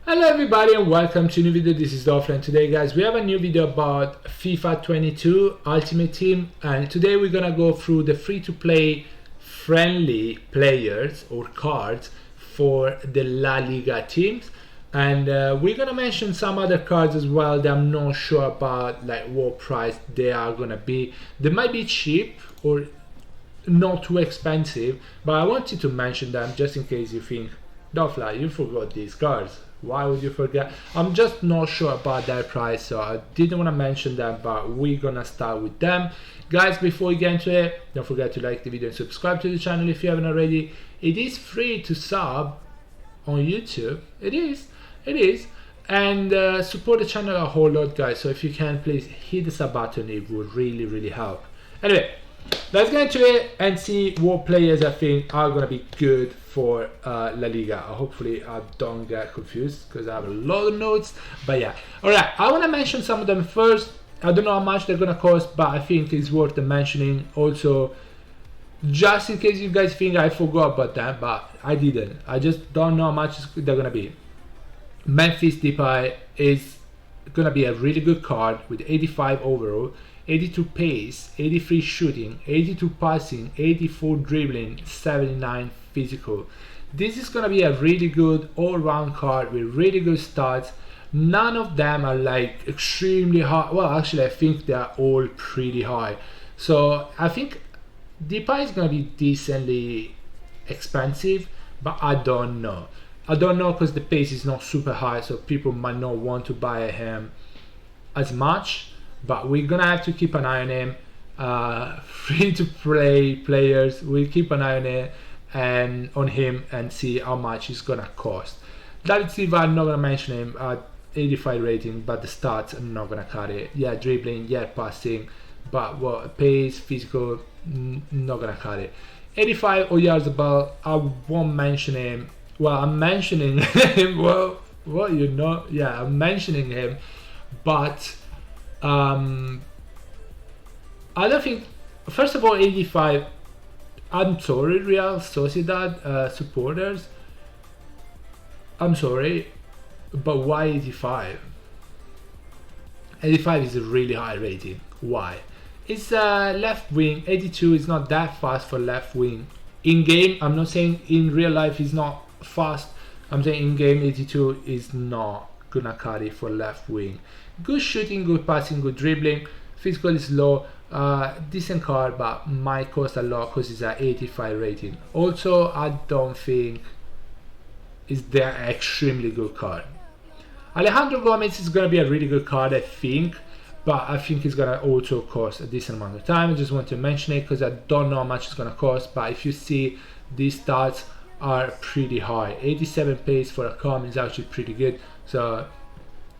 Hello everybody and welcome to a new video. This is Dolphin. Today guys we have a new video about FIFA 22 Ultimate Team, and today we're gonna go through the free-to-play friendly players or cards for the La Liga teams, and we're gonna mention some other cards as well that I'm not sure about, like what price they are gonna be. They might be cheap or not too expensive, but I wanted to mention them just in case you think, Dolphin, you forgot these cards. Why would you forget? I'm just not sure about their price, so I didn't want to mention them, but we're gonna start with them. Guys, before we get into it, don't forget to like the video and subscribe to the channel if you haven't already. It is free to sub on YouTube. It is. And support the channel a whole lot, guys. So if you can, please hit the sub button. It would really help. Anyway, let's get into it and see what players I think are gonna be good for La Liga. Hopefully I don't get confused because I have a lot of notes, but yeah. Alright, I want to mention some of them first. I don't know how much they're gonna cost, but I think it's worth mentioning. Also, just in case you guys think I forgot about them, but I didn't. I just don't know how much they're gonna be. Memphis Depay is gonna be a really good card with 85 overall, 82 pace, 83 shooting, 82 passing, 84 dribbling, 79 physical. This is gonna be a really good all-round card with really good stats. None of them are like extremely high. Well, actually I think they're all pretty high. So I think Depay is gonna be decently expensive, but I don't know because the pace is not super high, so people might not want to buy him as much. But we're gonna have to keep an eye on him. Free-to-play players, we'll keep an eye on it and on him and see how much it's gonna cost. David Silva, I'm not gonna mention him at 85 rating, but the stats I'm not gonna cut it. Yeah, dribbling, yeah, passing, but what pace, physical, not gonna cut it. 85 yards above, I won't mention him. Well, I'm mentioning him. Well, what you know? Yeah, I'm mentioning him, but I don't think. First of all, 85. I'm sorry, Real Sociedad supporters. I'm sorry, but why 85? 85 is a really high rating. Why? It's left wing. 82 is not that fast for left wing. In game, I'm not saying in real life he's not fast. I'm saying in game 82 is not gonna cut it for left wing. Good shooting, good passing, good dribbling. Physical is low. Decent card, but might cost a lot because it's an 85 rating. Also, I don't think it's the extremely good card. Alejandro Gomez is gonna be a really good card, I think, but I think it's gonna also cost a decent amount of time. I just want to mention it because I don't know how much it's gonna cost, but if you see, these stats are pretty high. 87 pace for a com is actually pretty good. So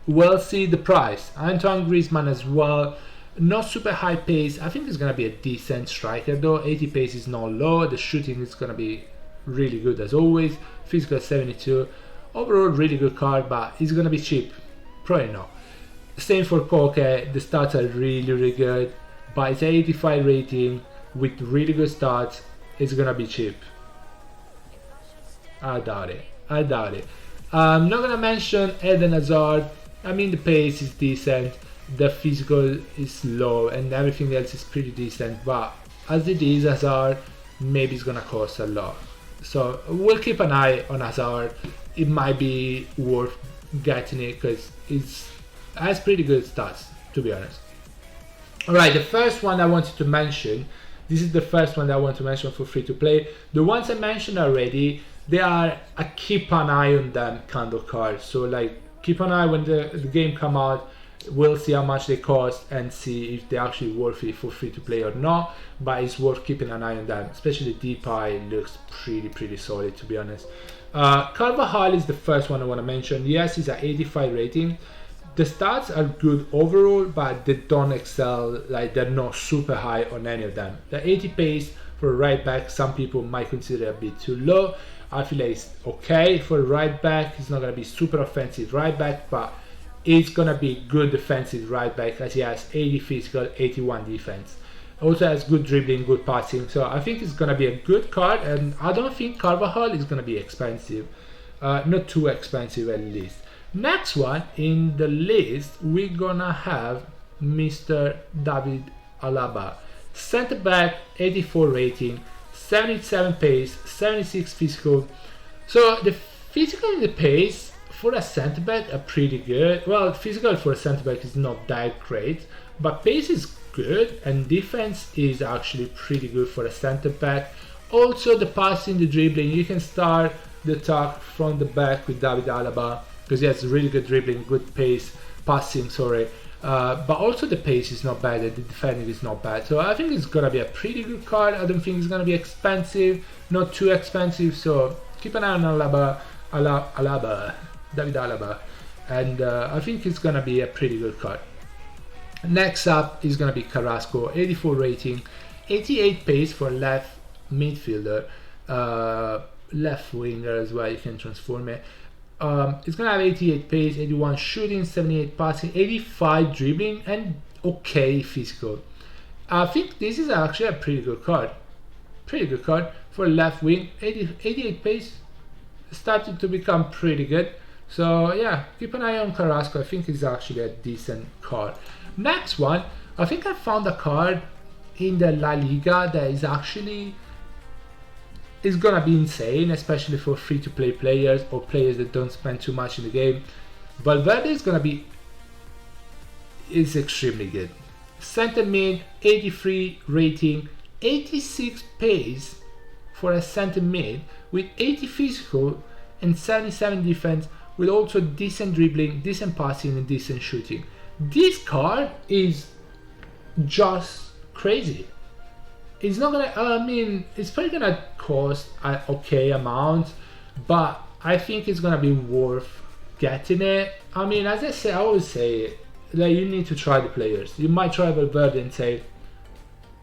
we'll see the price. Antoine Griezmann as well. Not super high pace. I think it's gonna be a decent striker though. 80 pace is not low. The shooting is gonna be really good as always. Physical 72. Overall really good card, but it's gonna be cheap. Probably not. Same for Koke. The stats are really good, but it's 85 rating with really good stats. It's gonna be cheap. I doubt it. I'm not gonna mention Eden Hazard. I mean, the pace is decent, the physical is low, and everything else is pretty decent, but as it is Hazard, maybe it's gonna cost a lot. So we'll keep an eye on Hazard. It might be worth getting it because it has pretty good stats, to be honest. Alright, the first one I wanted to mention, this is the first one that I want to mention for free to play. The ones I mentioned already, they are a keep an eye on them kind of cards. So like, keep an eye when the game come out. We'll see how much they cost and see if they're actually worth it for free to play or not. But it's worth keeping an eye on them. Especially Depay looks pretty solid, to be honest. Carvajal is the first one I want to mention. Yes, he's at 85 rating. The stats are good overall, but they don't excel. Like, they're not super high on any of them. The 80 pace for a right back, some people might consider a bit too low. I feel like it's okay for a right back. It's not going to be super offensive right back, but it's going to be good defensive right back as he has 80 physical, 81 defense. Also has good dribbling, good passing. So I think it's going to be a good card, and I don't think Carvajal is going to be expensive. Not too expensive at least. Next one in the list, we're gonna have Mr. David Alaba, center back, 84 rating, 77 pace, 76 physical. So the physical and the pace for a center back are pretty good. Well, physical for a center back is not that great, but pace is good and defense is actually pretty good for a center back. Also the passing, the dribbling, you can start the attack from the back with David Alaba because he has really good dribbling, good pace, passing, sorry. But also the pace is not bad, the defending is not bad. So I think it's gonna be a pretty good card. I don't think it's gonna be expensive, not too expensive. So keep an eye on Alaba, David Alaba, and I think it's gonna be a pretty good card. Next up is gonna be Carrasco, 84 rating, 88 pace for left midfielder, left winger as well. You can transform it. It's gonna have 88 pace, 81 shooting, 78 passing, 85 dribbling, and okay physical. I think this is actually a pretty good card. Pretty good card for left wing. 88 pace started to become pretty good. So yeah, keep an eye on Carrasco. I think it's actually a decent card. Next one, I think I found a card in the La Liga that is actually gonna be insane, especially for free-to-play players or players that don't spend too much in the game. Valverde is extremely good. Center mid, 83 rating, 86 pace for a center mid with 80 physical and 77 defense, with also decent dribbling, decent passing, and decent shooting. This card is just crazy. It's not gonna, I mean, it's probably gonna cost an okay amount, but I think it's gonna be worth getting it. I mean, as I say, I always say that you need to try the players. You might try Valverde and say,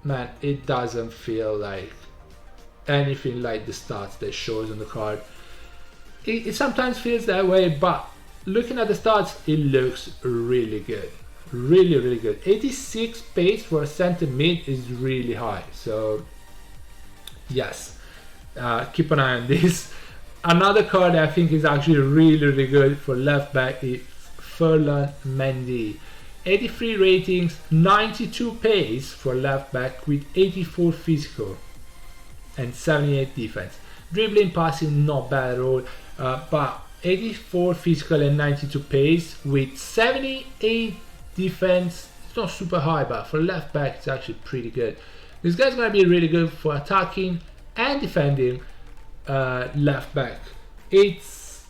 man, it doesn't feel like anything like the stats that shows on the card. It sometimes feels that way, but looking at the stats, it looks really good. Really, really good. 86 pace for a center mid is really high. So, yes, keep an eye on this. Another card that I think is actually really, really good for left back is Ferland Mendy. 83 ratings, 92 pace for left back with 84 physical and 78 defense. Dribbling, passing, not bad at all, but 84 physical and 92 pace with 78 defense. It's not super high, but for left back it's actually pretty good. This guy's gonna be really good for attacking and defending left back. It's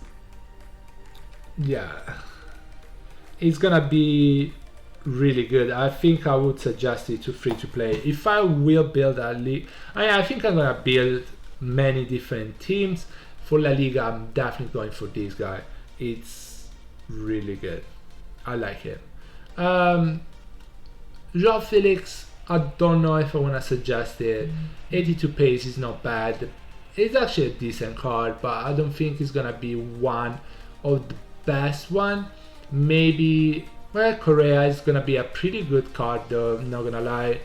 gonna be really good. I think I would suggest it to free to play. If I will build a league, I think I'm gonna build many different teams. For La Liga, I'm definitely going for this guy. It's really good. I like it. Joao Felix, I don't know if I want to suggest it. 82 pace is not bad. It's actually a decent card, but I don't think it's gonna be one of the best one. Maybe, well, Correa is gonna be a pretty good card though, I'm not gonna lie.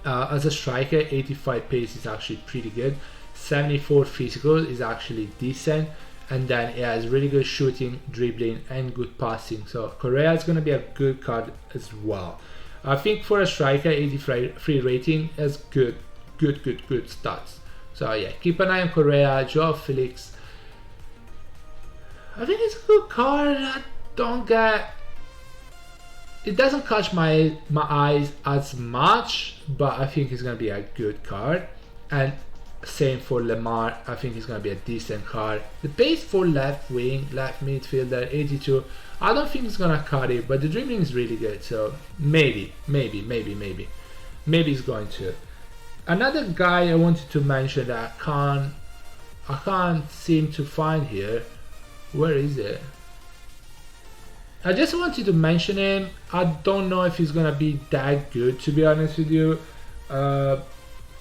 As a striker, 85 pace is actually pretty good. 74 physical is actually decent, and then it has really good shooting, dribbling, and good passing. So Correa is going to be a good card as well. I think for a striker, 83 rating is good stats. So yeah, keep an eye on Correa. Joao Felix, I think it's a good card. It doesn't catch my eyes as much, but I think it's going to be a good card. And same for Lemar, I think it's going to be a decent card. The pace for left wing, left midfielder, 82, I don't think it's going to cut it, but the dribbling is really good, so maybe it's going to. Another guy I wanted to mention that I can't seem to find here. Where is it? I just wanted to mention him. I don't know if he's going to be that good, to be honest with you.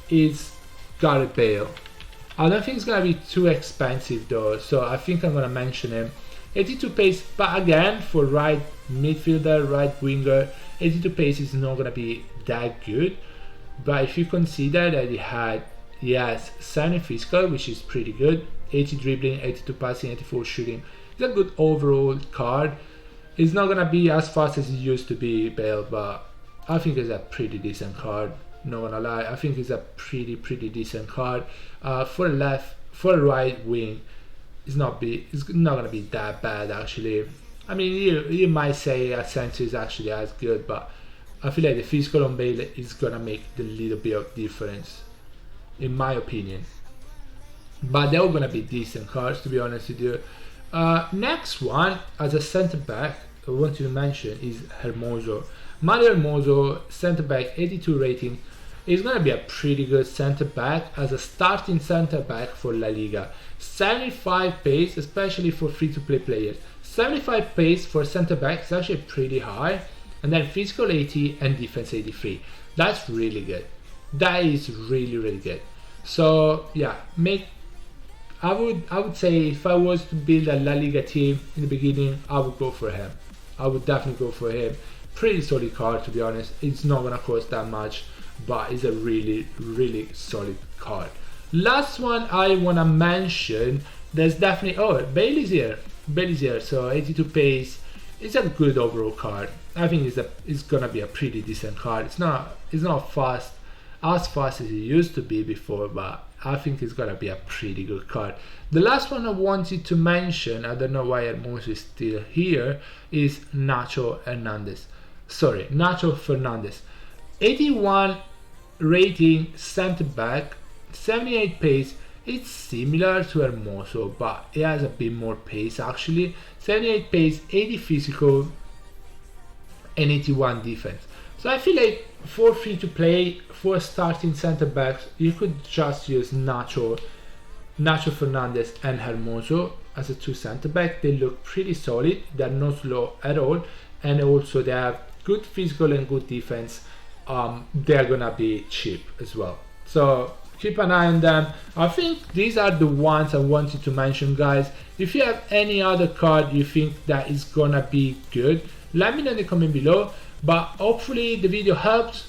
It's Gareth Bale. I don't think it's gonna be too expensive though, so I think I'm gonna mention him. 82 pace, but again, for right midfielder, right winger, 82 pace is not gonna be that good. But if you consider that he has 70 physical, which is pretty good, 80 dribbling, 82 passing, 84 shooting, It's a good overall card. It's not gonna be as fast as it used to be, Bale, but I think it's a pretty decent card. Not gonna lie, I think it's a pretty decent card. For right wing, it's not gonna be that bad actually. I mean, you might say Asensio is actually as good, but I feel like the physical on Bale is gonna make the little bit of difference, in my opinion. But they're all gonna be decent cards, to be honest with you. Next one, as a centre back, I want to mention is Hermoso. Mario Hermoso, centre back, 82 rating. Is gonna be a pretty good centre back as a starting centre back for La Liga. 75 pace, especially for free-to-play players. 75 pace for centre back is actually pretty high, and then physical 80 and defense 83. That's really good. That is really good. So yeah, I would say if I was to build a La Liga team in the beginning, I would go for him. I would definitely go for him. Pretty solid card, to be honest. It's not gonna cost that much, but it's a really solid card. Last one I wanna mention, there's definitely, oh, Bailey's here. So 82 pace. It's a good overall card. I think it's gonna be a pretty decent card. It's not fast as fast as it used to be before, but I think it's gonna be a pretty good card. The last one I wanted to mention, I don't know why Hermoso is still here, is Nacho Fernandez. 81 rating centre back, 78 pace. It's similar to Hermoso, but it has a bit more pace actually. 78 pace, 80 physical, and 81 defense. So I feel like for free to play, for starting centre backs, you could just use Nacho Fernandez and Hermoso as a two centre back. They look pretty solid. They're not slow at all, and also they have good physical and good defense. They're gonna be cheap as well. So keep an eye on them. I think these are the ones I wanted to mention, guys. If you have any other card you think that is gonna be good, let me know in the comment below. But hopefully the video helped,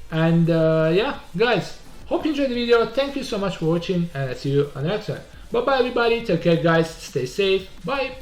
and yeah guys, hope you enjoyed the video. Thank you so much for watching, and I'll see you on the next one. Bye bye everybody, take care guys, stay safe, bye.